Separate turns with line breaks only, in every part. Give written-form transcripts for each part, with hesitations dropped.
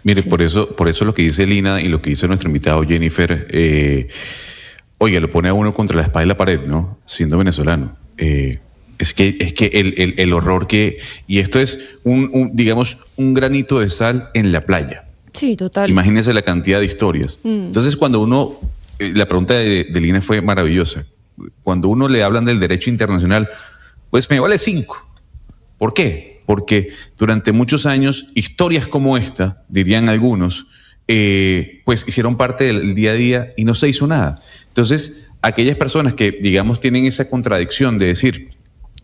Mire,
Sí.
por eso lo que dice Lina y lo que dice nuestro invitado Jennifer, oye, lo pone a uno contra la espalda y la pared, ¿no? Siendo venezolano. Es que el horror que... Y esto es, digamos, un granito de sal en la playa.
Sí, total.
Imagínense la cantidad de historias. Entonces, cuando uno... la pregunta de Lina fue maravillosa. Cuando uno le hablan del derecho internacional, pues me vale 5. ¿Por qué? Porque durante muchos años, historias como esta, dirían algunos, pues hicieron parte del día a día y no se hizo nada. Entonces, aquellas personas que, digamos, tienen esa contradicción de decir,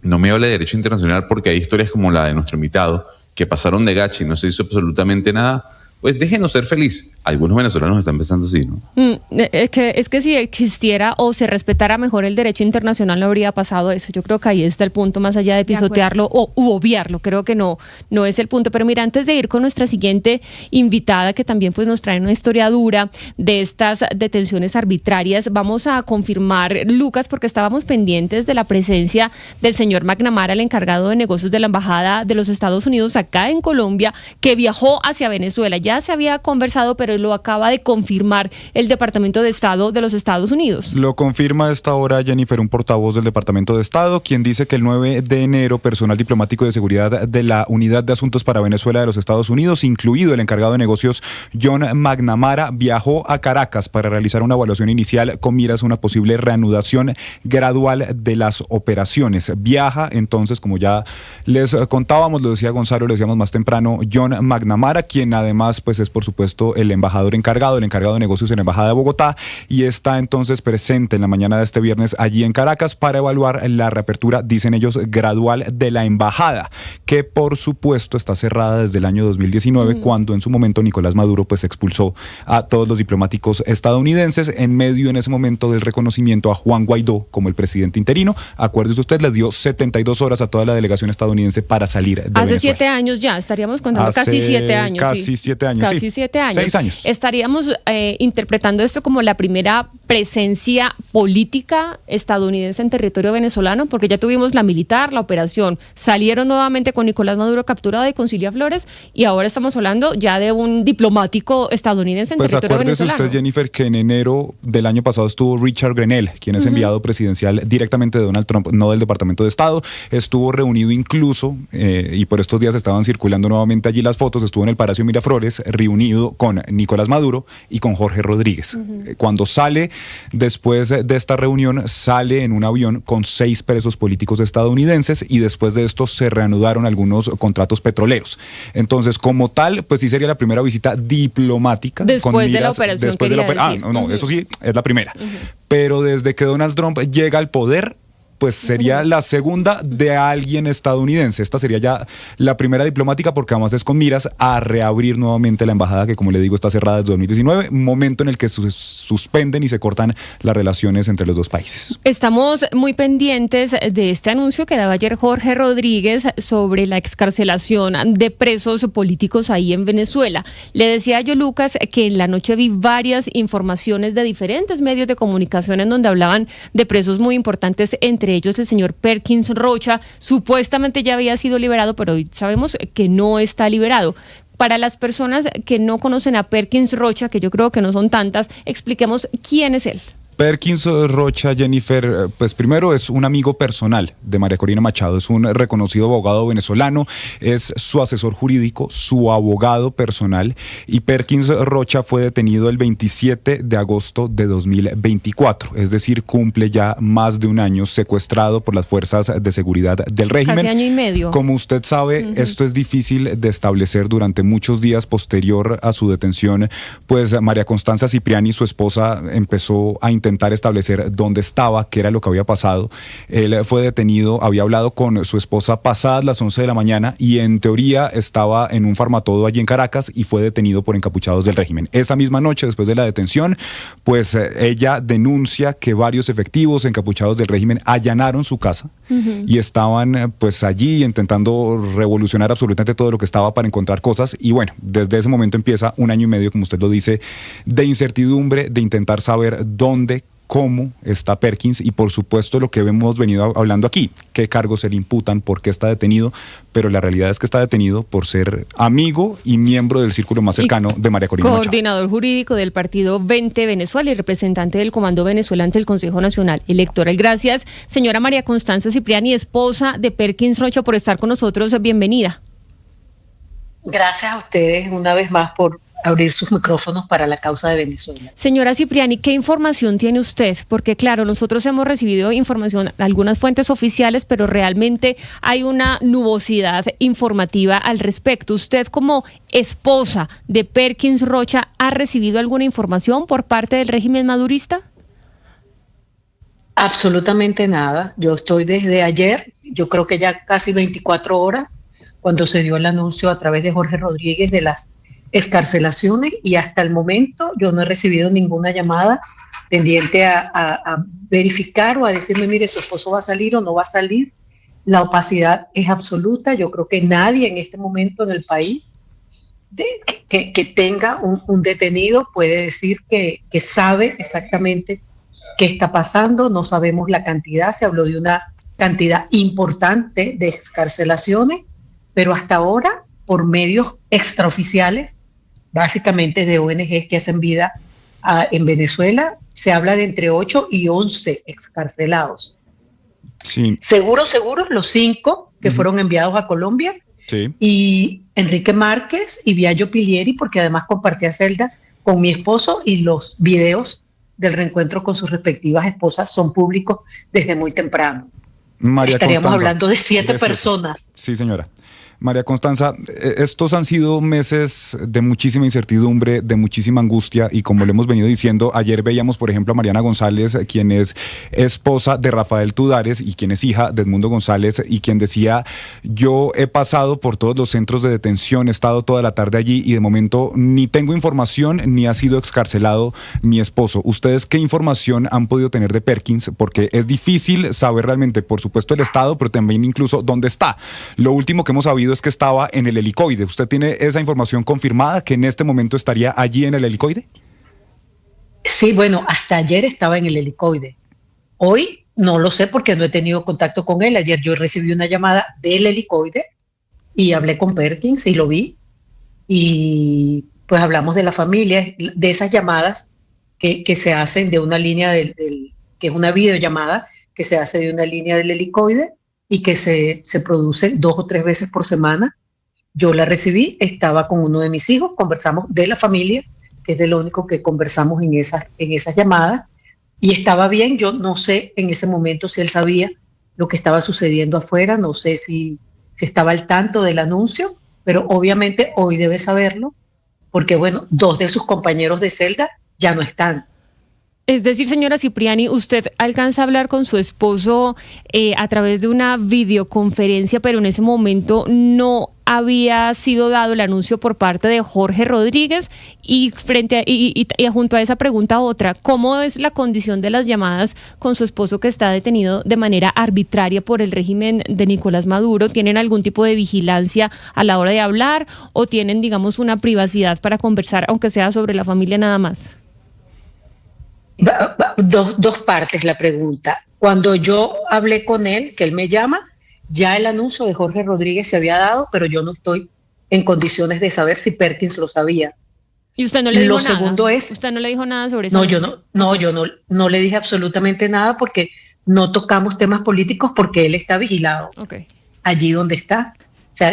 no me hable de derecho internacional porque hay historias como la de nuestro invitado, que pasaron de gacha y no se hizo absolutamente nada, pues déjenos ser feliz. Algunos venezolanos están pensando así, ¿no?
Es que si existiera o se respetara mejor el derecho internacional no habría pasado eso. Yo creo que ahí está el punto, más allá de pisotearlo u obviarlo. Creo que no es el punto. Pero mira, antes de ir con nuestra siguiente invitada, que también pues nos trae una historia dura de estas detenciones arbitrarias, vamos a confirmar, Lucas, porque estábamos pendientes de la presencia del señor McNamara, el encargado de negocios de la Embajada de los Estados Unidos acá en Colombia, que viajó hacia Venezuela. Ya se había conversado, pero lo acaba de confirmar el Departamento de Estado de los Estados Unidos.
Lo confirma a esta hora Jennifer, un portavoz del Departamento de Estado, quien dice que el 9 de enero personal diplomático de seguridad de la Unidad de Asuntos para Venezuela de los Estados Unidos, incluido el encargado de negocios John McNamara, viajó a Caracas para realizar una evaluación inicial con miras a una posible reanudación gradual de las operaciones. Viaja entonces, como ya les contábamos, lo decía Gonzalo, lo decíamos más temprano, John McNamara, quien además pues es por supuesto el embajador encargado de negocios en la Embajada de Bogotá, y está entonces presente en la mañana de este viernes allí en Caracas para evaluar la reapertura, dicen ellos, gradual de la embajada, que por supuesto está cerrada desde el año 2019, cuando en su momento Nicolás Maduro pues expulsó a todos los diplomáticos estadounidenses en medio en ese momento del reconocimiento a Juan Guaidó como el presidente interino. Acuérdese usted, les dio 72 horas a toda la delegación estadounidense para salir de Venezuela.
Hace 7 años ya, estaríamos contando casi 7 años.
Casi 7 años,
Casi
sí.
7 años.
6 años.
Estaríamos interpretando esto como la primera presencia política estadounidense en territorio venezolano, porque ya tuvimos la militar, la operación, salieron nuevamente con Nicolás Maduro capturado y con Cilia Flores, y ahora estamos hablando ya de un diplomático estadounidense en territorio venezolano.
Pues acuérdese usted, Jennifer, que en enero del año pasado estuvo Richard Grenell, quien es enviado presidencial directamente de Donald Trump, no del Departamento de Estado. Estuvo reunido incluso, y por estos días estaban circulando nuevamente allí las fotos, estuvo en el Palacio Miraflores reunido con Nicolás Maduro y con Jorge Rodríguez. Cuando sale, después de esta reunión, sale en un avión con 6 presos políticos estadounidenses, y después de esto se reanudaron algunos contratos petroleros. Entonces, como tal, pues sí sería la primera visita diplomática.
Después de la operación,
después de la eso sí, es la primera. Pero desde que Donald Trump llega al poder, pues sería la segunda de alguien estadounidense. Esta sería ya la primera diplomática, porque además es con miras a reabrir nuevamente la embajada, que como le digo está cerrada desde 2019, momento en el que suspenden y se cortan las relaciones entre los dos países.
Estamos muy pendientes de este anuncio que daba ayer Jorge Rodríguez sobre la excarcelación de presos políticos ahí en Venezuela. Le decía yo, Lucas, que en la noche vi varias informaciones de diferentes medios de comunicación en donde hablaban de presos muy importantes, entre ellos el señor Perkins Rocha. Supuestamente ya había sido liberado, pero hoy sabemos que no está liberado. Para las personas que no conocen a Perkins Rocha, que yo creo que no son tantas, expliquemos quién es él.
Perkins Rocha, Jennifer, pues primero es un amigo personal de María Corina Machado, es un reconocido abogado venezolano, es su asesor jurídico, su abogado personal, y Perkins Rocha fue detenido el 27 de agosto de 2024, es decir, cumple ya más de un año secuestrado por las fuerzas de seguridad del régimen.
Casi año y medio.
Como usted sabe, esto es difícil de establecer. Durante muchos días posterior a su detención, pues María Constanza Cipriani, su esposa, empezó a intentar establecer dónde estaba, qué era lo que había pasado. Él fue detenido, había hablado con su esposa pasadas las 11 de la mañana y en teoría estaba en un farmatodo allí en Caracas y fue detenido por encapuchados del régimen. Esa misma noche, después de la detención, pues ella denuncia que varios efectivos encapuchados del régimen allanaron su casa y estaban pues allí intentando revolucionar absolutamente todo lo que estaba para encontrar cosas, y bueno, desde ese momento empieza un año y medio, como usted lo dice, de incertidumbre, de intentar saber dónde, cómo está Perkins y por supuesto lo que hemos venido hablando aquí, qué cargos se le imputan, por qué está detenido, pero la realidad es que está detenido por ser amigo y miembro del círculo más cercano de María Corina Machado.
Coordinador jurídico del partido 20 Venezuela y representante del Comando Venezuela ante el Consejo Nacional Electoral. Gracias, señora María Constanza Cipriani, esposa de Perkins Rocha, por estar con nosotros. Bienvenida.
Gracias a ustedes una vez más por abrir sus micrófonos para la causa de Venezuela.
Señora Cipriani, ¿qué información tiene usted? Porque claro, nosotros hemos recibido información de algunas fuentes oficiales, pero realmente hay una nubosidad informativa al respecto. ¿Usted como esposa de Perkins Rocha ha recibido alguna información por parte del régimen madurista?
Absolutamente nada. Yo estoy desde ayer, yo creo que ya casi 24 horas, cuando se dio el anuncio a través de Jorge Rodríguez de las excarcelaciones, y hasta el momento yo no he recibido ninguna llamada tendiente a verificar o a decirme, mire, su esposo va a salir o no va a salir. La opacidad es absoluta. Yo creo que nadie en este momento en el país que tenga un detenido puede decir que sabe exactamente qué está pasando. No sabemos la cantidad, se habló de una cantidad importante de excarcelaciones, pero hasta ahora, por medios extraoficiales, básicamente de ONGs que hacen vida en Venezuela, se habla de entre 8 y 11 excarcelados.
Sí.
Seguros, los 5 que fueron enviados a Colombia,
sí.
Y Enrique Márquez y Biagio Pilieri, porque además compartía celda con mi esposo, y los videos del reencuentro con sus respectivas esposas son públicos desde muy temprano. Estaríamos hablando de 7 personas.
Sí, señora. María Constanza, estos han sido meses de muchísima incertidumbre, de muchísima angustia, y como lo hemos venido diciendo, ayer veíamos, por ejemplo, a Mariana González, quien es esposa de Rafael Tudares y quien es hija de Edmundo González, y quien decía: yo he pasado por todos los centros de detención, he estado toda la tarde allí y de momento ni tengo información ni ha sido excarcelado mi esposo. ¿Ustedes qué información han podido tener de Perkins? Porque es difícil saber realmente, por supuesto, el estado, pero también incluso dónde está. Lo último que hemos sabido es que estaba en el helicoide. ¿Usted tiene esa información confirmada, que en este momento estaría allí en el helicoide?
Sí, bueno, hasta ayer estaba en el helicoide. Hoy no lo sé porque no he tenido contacto con él. Ayer yo recibí una llamada del helicoide y hablé con Perkins y lo vi. Y pues hablamos de la familia, de esas llamadas que se hacen de una línea que es una videollamada que se hace de una línea del helicoide y que se produce 2 o 3 veces por semana. Yo la recibí, estaba con uno de mis hijos, conversamos de la familia, que es de lo único que conversamos en esas llamadas, y estaba bien. Yo no sé en ese momento si él sabía lo que estaba sucediendo afuera, no sé si estaba al tanto del anuncio, pero obviamente hoy debe saberlo, porque bueno, 2 de sus compañeros de celda ya no están.
Es decir, señora Cipriani, usted alcanza a hablar con su esposo a través de una videoconferencia, pero en ese momento no había sido dado el anuncio por parte de Jorge Rodríguez. Y junto a esa pregunta otra, ¿cómo es la condición de las llamadas con su esposo que está detenido de manera arbitraria por el régimen de Nicolás Maduro? ¿Tienen algún tipo de vigilancia a la hora de hablar o tienen, digamos, una privacidad para conversar, aunque sea sobre la familia nada más?
Dos partes la pregunta. Cuando yo hablé con él, que él me llama, ya el anuncio de Jorge Rodríguez se había dado, pero yo no estoy en condiciones de saber si Perkins lo sabía.
¿Y usted no le dijo
nada? Lo segundo es...
¿Usted no le dijo nada sobre eso?
Yo no le dije absolutamente nada, porque no tocamos temas políticos, porque él está vigilado allí donde está. O sea,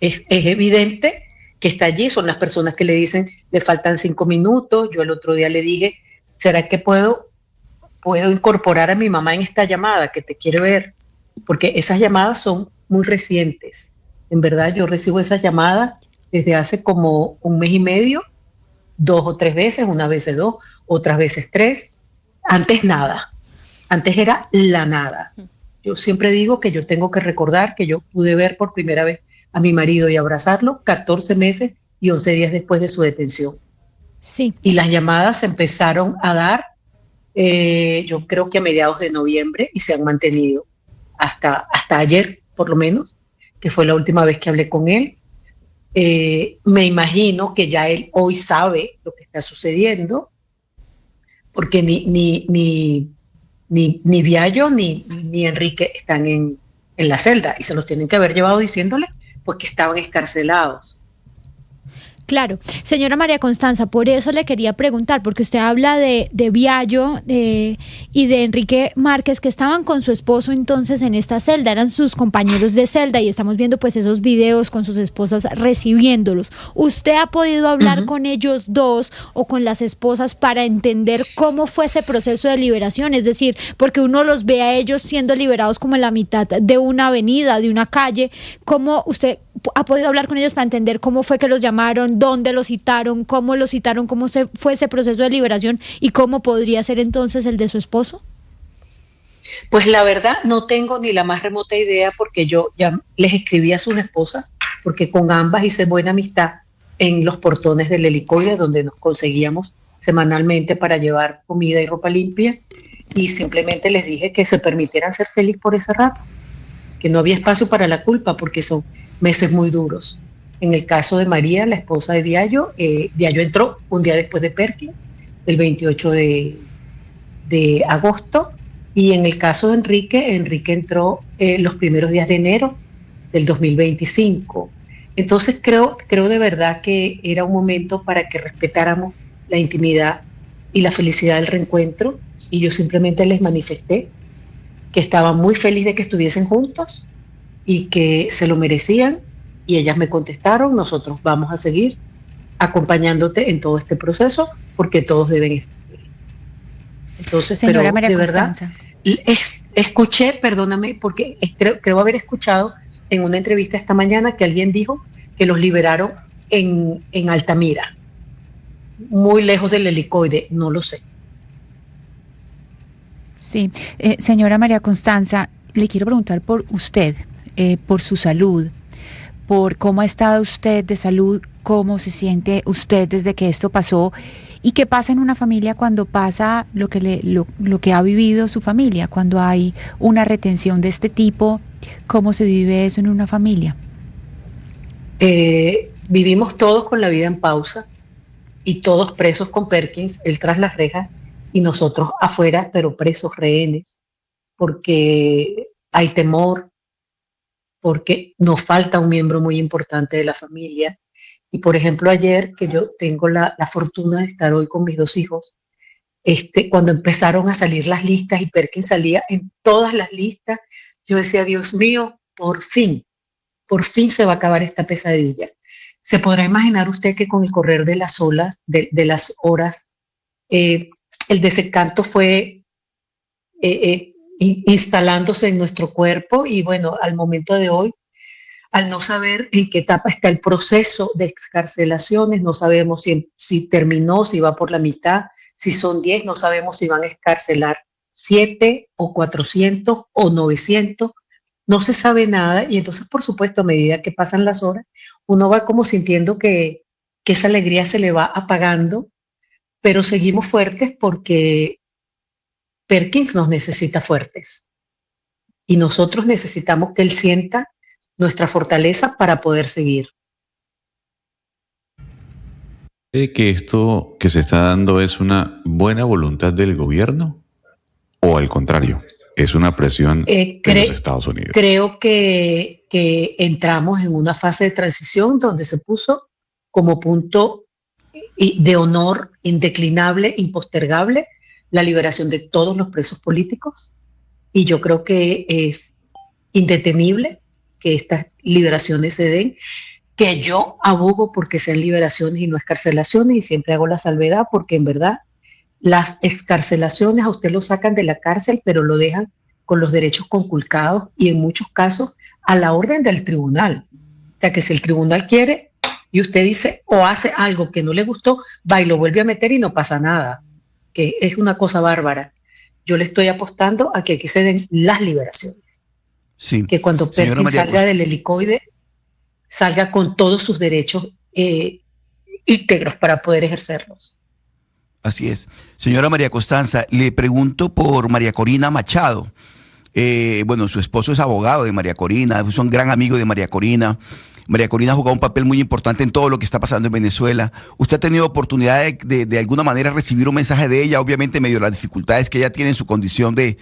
es evidente que está allí. Son las personas que le dicen, le faltan 5 minutos. Yo el otro día le dije, ¿será que puedo incorporar a mi mamá en esta llamada que te quiere ver? Porque esas llamadas son muy recientes. En verdad, yo recibo esas llamadas desde hace como 1 mes y medio, 2 o 3 veces, una vez 2, otras veces 3. Antes nada. Antes era la nada. Yo siempre digo que yo tengo que recordar que yo pude ver por primera vez a mi marido y abrazarlo 14 meses y 11 días después de su detención.
Sí.
Y las llamadas se empezaron a dar, yo creo que a mediados de noviembre, y se han mantenido hasta ayer, por lo menos, que fue la última vez que hablé con él. Me imagino que ya él hoy sabe lo que está sucediendo, porque ni Viallo ni Enrique están en la celda, y se los tienen que haber llevado diciéndole pues que estaban escarcelados.
Claro, señora María Constanza, por eso le quería preguntar, porque usted habla de Viallo y de Enrique Márquez, que estaban con su esposo entonces en esta celda, eran sus compañeros de celda, y estamos viendo pues esos videos con sus esposas recibiéndolos. ¿Usted ha podido hablar con ellos dos o con las esposas para entender cómo fue ese proceso de liberación? Es decir, porque uno los ve a ellos siendo liberados como en la mitad de una avenida, de una calle. ¿Cómo usted ha podido hablar con ellos para entender cómo fue que los llamaron, dónde los citaron, cómo fue ese proceso de liberación y cómo podría ser entonces el de su esposo?
Pues la verdad no tengo ni la más remota idea, porque yo ya les escribí a sus esposas, porque con ambas hice buena amistad en los portones del Helicoide, donde nos conseguíamos semanalmente para llevar comida y ropa limpia, y simplemente les dije que se permitieran ser felices por ese rato, que no había espacio para la culpa, porque son meses muy duros. En el caso de María, la esposa de Viallo, Viallo entró un día después de Perkins, el 28 de agosto, y en el caso de Enrique entró los primeros días de enero del 2025. Entonces creo de verdad que era un momento para que respetáramos la intimidad y la felicidad del reencuentro, y yo simplemente les manifesté que estaba muy feliz de que estuviesen juntos y que se lo merecían, y ellas me contestaron: nosotros vamos a seguir acompañándote en todo este proceso porque todos deben estar. Entonces,
señora
pero
María
de
Constanza,
verdad, escuché, perdóname, porque creo haber escuchado en una entrevista esta mañana que alguien dijo que los liberaron en Altamira, muy lejos del Helicoide, no lo sé.
sí. Señora María Constanza, le quiero preguntar por usted, por su salud, por cómo ha estado usted de salud, cómo se siente usted desde que esto pasó, y qué pasa en una familia cuando pasa lo que ha vivido su familia, cuando hay una retención de este tipo. ¿Cómo se vive eso en una familia?
Vivimos todos con la vida en pausa, y todos presos con Perkins, él tras las rejas y nosotros afuera, pero presos, rehenes, porque hay temor, porque nos falta un miembro muy importante de la familia. Y por ejemplo, ayer, que yo tengo la fortuna de estar hoy con mis dos hijos, cuando empezaron a salir las listas y Perkins salía en todas las listas, yo decía: Dios mío, por fin se va a acabar esta pesadilla. Se podrá imaginar usted que con el correr de las las horas, el desencanto fue instalándose en nuestro cuerpo, y bueno, al momento de hoy, al no saber en qué etapa está el proceso de excarcelaciones, no sabemos si terminó, si va por la mitad, si son 10, no sabemos si van a excarcelar 7 o 400 o 900, no se sabe nada. Y entonces, por supuesto, a medida que pasan las horas, uno va como sintiendo que esa alegría se le va apagando, pero seguimos fuertes porque Perkins nos necesita fuertes, y nosotros necesitamos que él sienta nuestra fortaleza para poder seguir.
¿Cree que esto que se está dando es una buena voluntad del gobierno o al contrario, es una presión de los Estados Unidos?
Creo que entramos en una fase de transición donde se puso como punto de honor indeclinable, impostergable, la liberación de todos los presos políticos, y yo creo que es indetenible que estas liberaciones se den, que yo abogo porque sean liberaciones y no excarcelaciones, y siempre hago la salvedad, porque en verdad las excarcelaciones a usted lo sacan de la cárcel, pero lo dejan con los derechos conculcados, y en muchos casos a la orden del tribunal. O sea que si el tribunal quiere y usted dice o hace algo que no le gustó, va y lo vuelve a meter y no pasa nada, que es una cosa bárbara. Yo le estoy apostando a que aquí se den las liberaciones.
Sí.
Que cuando Perkins salga del Helicoide, salga con todos sus derechos íntegros para poder ejercerlos.
Así es. Señora María Constanza, le pregunto por María Corina Machado. Bueno, su esposo es abogado de María Corina, son gran amigo de María Corina. María Corina ha jugado un papel muy importante en todo lo que está pasando en Venezuela. ¿Usted ha tenido oportunidad de alguna manera recibir un mensaje de ella, obviamente medio las dificultades que ella tiene en su condición de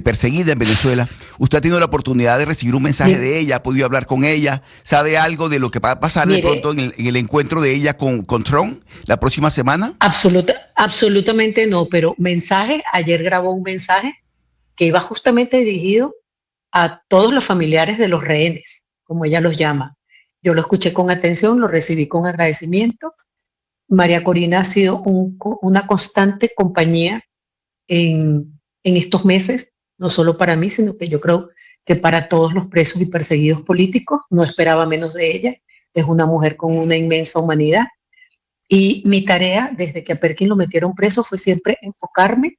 perseguida en Venezuela? ¿Usted ha tenido la oportunidad de recibir un mensaje de ella? ¿Ha podido hablar con ella? ¿Sabe algo de lo que va a pasar de pronto en el encuentro de ella con Trump la próxima semana?
Absolutamente no, pero ayer grabó un mensaje que iba justamente dirigido a todos los familiares de los rehenes, como ella los llama. Yo lo escuché con atención, lo recibí con agradecimiento. María Corina ha sido una constante compañía en estos meses, no solo para mí, sino que yo creo que para todos los presos y perseguidos políticos. No esperaba menos de ella. Es una mujer con una inmensa humanidad. Y mi tarea, desde que a Perkin lo metieron preso, fue siempre enfocarme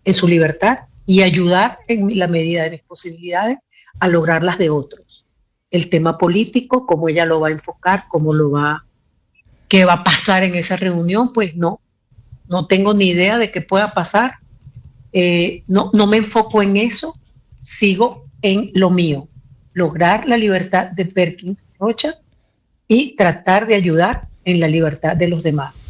en su libertad y ayudar en la medida de mis posibilidades a lograr las de otros. El tema político, cómo ella lo va a enfocar, qué va a pasar en esa reunión, pues no tengo ni idea de qué pueda pasar. No me enfoco en eso, sigo en lo mío, lograr la libertad de Perkins Rocha y tratar de ayudar en la libertad de los demás.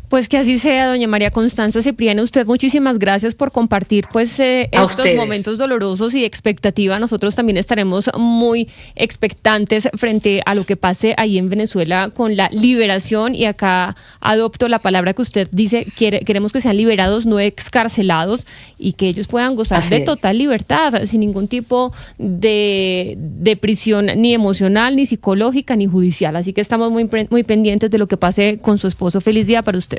Pues que así sea, doña María Constanza Cipriani. Usted, muchísimas gracias por compartir estos momentos dolorosos y de expectativa. Nosotros también estaremos muy expectantes frente a lo que pase ahí en Venezuela con la liberación, y acá adopto la palabra que usted dice, queremos que sean liberados, no excarcelados, y que ellos puedan gozar de total libertad, sin ningún tipo de prisión ni emocional, ni psicológica, ni judicial. Así que estamos muy pendientes de lo que pase con su esposo. Feliz día para usted.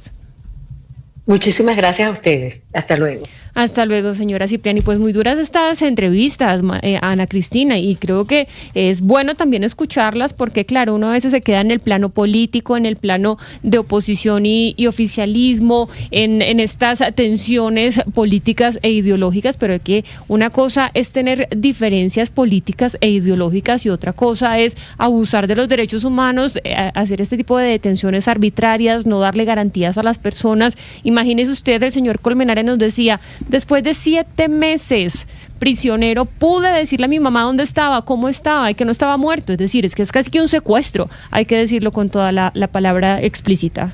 Muchísimas gracias a ustedes. Hasta luego.
Hasta luego, señora Cipriani. Pues muy duras estas entrevistas, Ana Cristina, y creo que es bueno también escucharlas porque, claro, uno a veces se queda en el plano político, en el plano de oposición y oficialismo, en estas tensiones políticas e ideológicas, pero es que una cosa es tener diferencias políticas e ideológicas y otra cosa es abusar de los derechos humanos, hacer este tipo de detenciones arbitrarias, no darle garantías a las personas. Imagínese usted, el señor Colmenares nos decía, después de 7 meses prisionero, pude decirle a mi mamá dónde estaba, cómo estaba y que no estaba muerto. Es decir, es que es casi que un secuestro, hay que decirlo con toda la palabra explícita.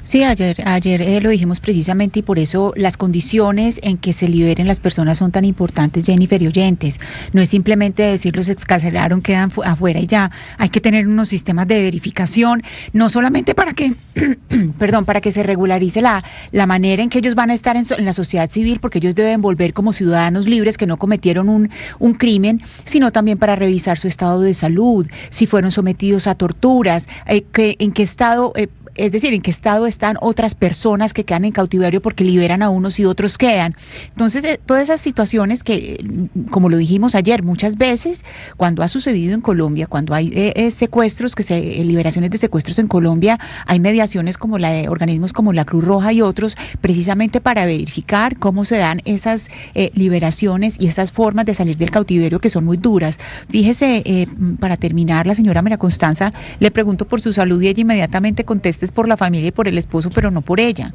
Sí, ayer lo dijimos precisamente, y por eso las condiciones en que se liberen las personas son tan importantes, Jennifer y oyentes. No es simplemente decir los excarcelaron, quedan afuera y ya. Hay que tener unos sistemas de verificación, no solamente para que para que se regularice la manera en que ellos van a estar en la sociedad civil, porque ellos deben volver como ciudadanos libres que no cometieron un crimen, sino también para revisar su estado de salud, si fueron sometidos a torturas, en qué estado... Es decir, en qué estado están otras personas que quedan en cautiverio porque liberan a unos y otros quedan. Entonces, todas esas situaciones que, como lo dijimos ayer, muchas veces cuando ha sucedido en Colombia, cuando hay secuestros, liberaciones de secuestros en Colombia, hay mediaciones como la de organismos como la Cruz Roja y otros, precisamente para verificar cómo se dan esas liberaciones y esas formas de salir del cautiverio que son muy duras. Fíjese, para terminar, la señora María Constanza, le pregunto por su salud y ella inmediatamente contesta por la familia y por el esposo, pero no por ella.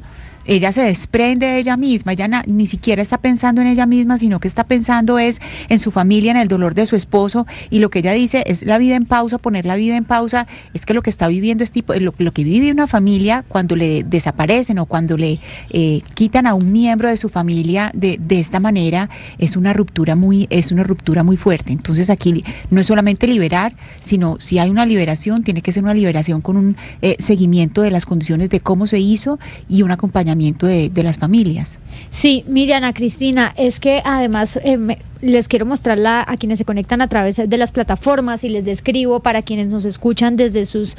Ella se desprende de ella misma, ella ni siquiera está pensando en ella misma, sino que está pensando es en su familia, en el dolor de su esposo, y lo que ella dice es la vida en pausa, poner la vida en pausa. Es que lo que está viviendo es lo que vive una familia cuando le desaparecen o cuando le quitan a un miembro de su familia de esta manera, es una ruptura muy fuerte. Entonces aquí no es solamente liberar, sino si hay una liberación, tiene que ser una liberación con un seguimiento de las condiciones de cómo se hizo y un acompañamiento de las familias.
Sí, mire, Ana Cristina, es que además les quiero mostrarla a quienes se conectan a través de las plataformas y les describo para quienes nos escuchan desde sus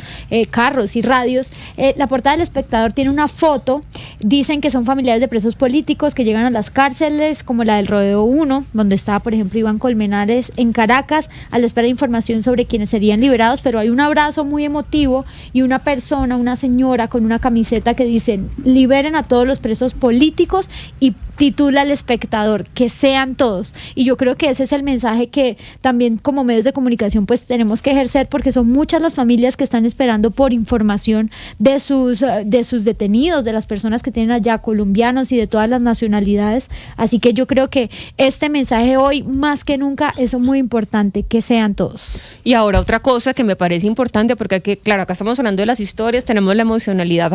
carros y radios. La portada del Espectador tiene una foto, dicen que son familiares de presos políticos que llegan a las cárceles como la del Rodeo 1, donde estaba por ejemplo Iván Colmenares en Caracas, a la espera de información sobre quienes serían liberados, pero hay un abrazo muy emotivo y una persona, una señora con una camiseta que dice liberen a todos los presos políticos, y titula El Espectador, que sean todos. Y yo creo que ese es el mensaje que también como medios de comunicación pues tenemos que ejercer, porque son muchas las familias que están esperando por información de sus detenidos, de las personas que que tienen allá, colombianos y de todas las nacionalidades. Así que yo creo que este mensaje hoy, más que nunca, es muy importante, que sean todos.
Y ahora otra cosa que me parece importante, porque claro, acá estamos hablando de las historias, tenemos la emocionalidad